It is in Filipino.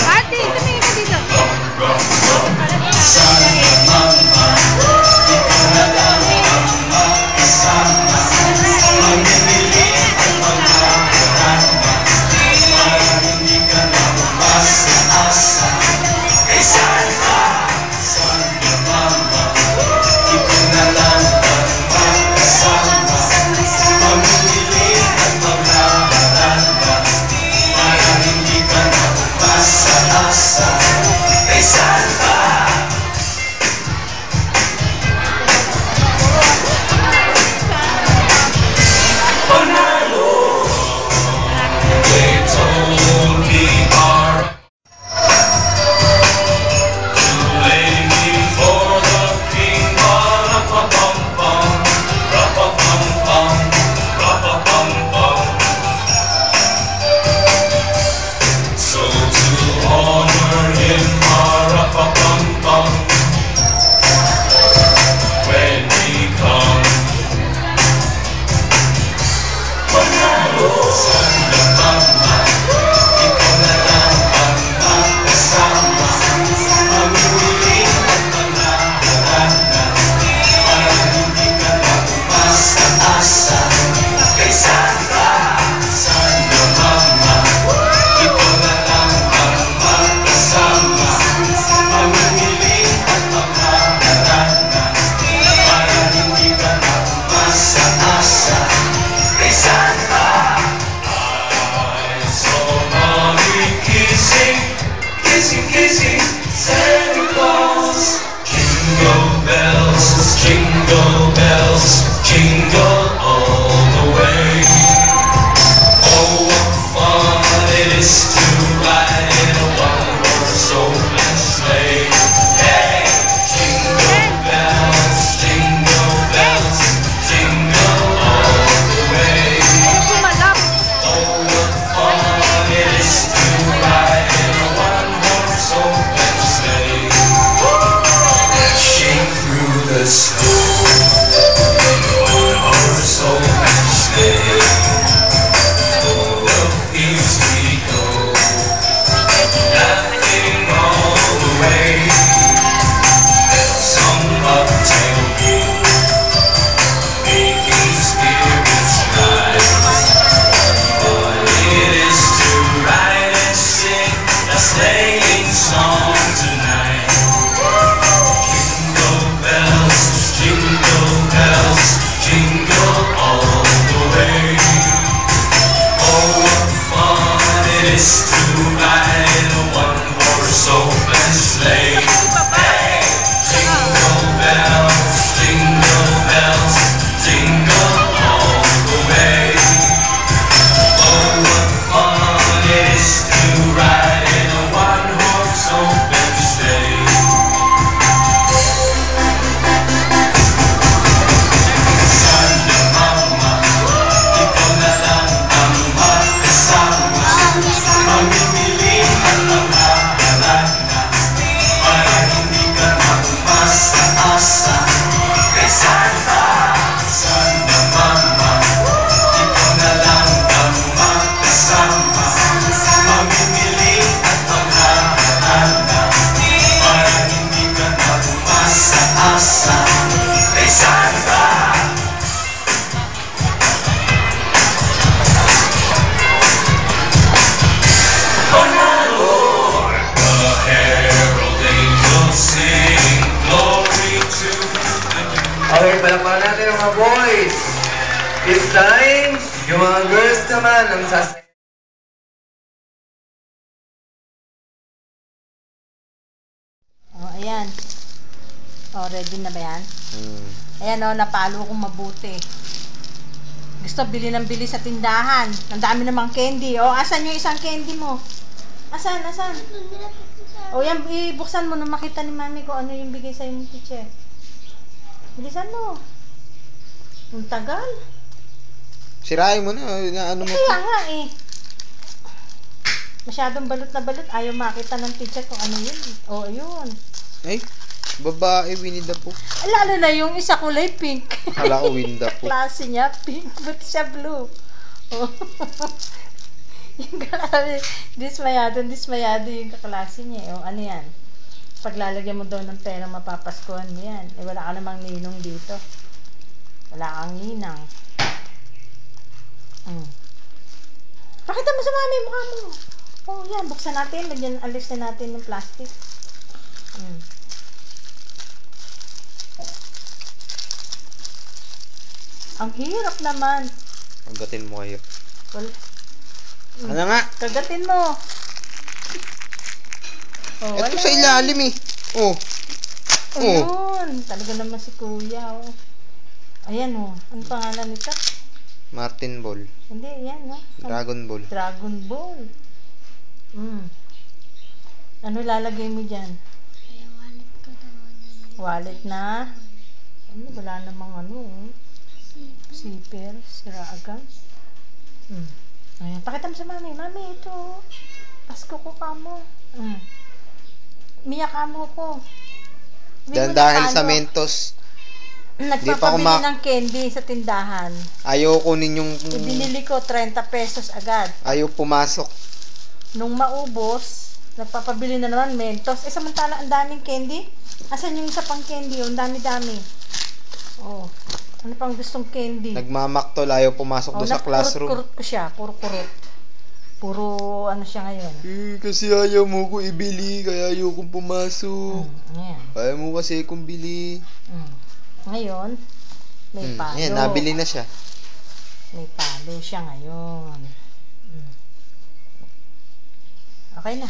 Ate, tumingin ka dito. Kissing, Santa Claus. Jingle bells, jingle all the way. Oh, what fun it is to ride in a one-horse open sleigh. Hey, jingle bells, jingle all the way. Oh, what fun it is to ride in a one-horse open sleigh. Dashing through the snow in a one-horse open sleigh. O'er the fields we go, laughing all the way. Some bobtail ring, making spirits rise. What it is to ride and sing a sleighing song tonight. Jingle bells, jingle all the way. Oh, what fun it is to ride in a one-horse open sleigh. Hey, jingle bells, jingle all the way. Oh, what fun it is to ride in a one-horse open sleigh. Okay, palakpakan natin ang mga boys. This time, yung mga girls naman ang sasaya. Oh, ayan. Oh, ready na ba yan? Ayan oh, napalo kong mabuti. Gusto bili ng bili sa tindahan. Ang dami namang candy. Oh, asan yung isang candy mo? Asan? Oh, yan, ibuksan mo na makita ni mami ko ano yung bigay sa'yo ni teacher. Bilisan mo. Ang tagal. Sirain mo na. Ano mo? Kaya nga eh. Masyadong balot na balot. Ayaw makita ng teacher kung ano yun. Oh, ayun. Ay, babae, Winnie the Pooh. Lalo na yung isa kulay pink. Kala ko Winnie the Pooh. Klase niya, pink. Ba't siya blue? Oh. Yung kaklase, dismayado yung kaklase niya. O, ano yan? Paglalagyan mo daw ng pera, mapapaskuhan mo yan. Eh, wala ka namang ninong dito. Wala kang ninang. Pakita mo sa mami, mukha mo. Oh, yan. Buksan natin. Lagyan, alis na natin ng plastic. Ang hirap naman. Agatin mo kayo. Well, Ano nga? kagatin mo. Oh, Ito wala. sa ilalim eh. Oh. Oh. Ayun. Talaga naman si kuya. Oh. Ayan oh. Ano pangalan nito? Martin Ball. Hindi, yan oh. Dragon Ball. Dragon Ball. Ano lalagay mo dyan? Wallet na? Ano, wala namang ano oh. Zipper. Sira agad. Ayan. Pakita mo sa mami. Mami, ito oh. Pasko ko ka mo. Miyak ka mo ko. Dahil sa Mentos, Nagpapabili ng candy sa tindahan. ayaw kunin yung... Ibinili ko 30 pesos agad. Ayaw pumasok. Nung maubos, nagpapabili na naman Mentos. Eh, samantala, ang daming candy. Asan yung isa pang candy? Ang dami-dami. Oh. Ano pang gustong candy? Nagmamaktol, ayaw pumasok doon sa classroom. Kurot ko siya. Puro kurot. Puro ano siya ngayon. Kasi ayaw mo ko ibili, kaya ayaw kong pumasok. Ayan. Ayaw mo kasi kong bili. Ngayon, may palo. Ayan, nabili na siya. May palo siya ngayon. Okay na.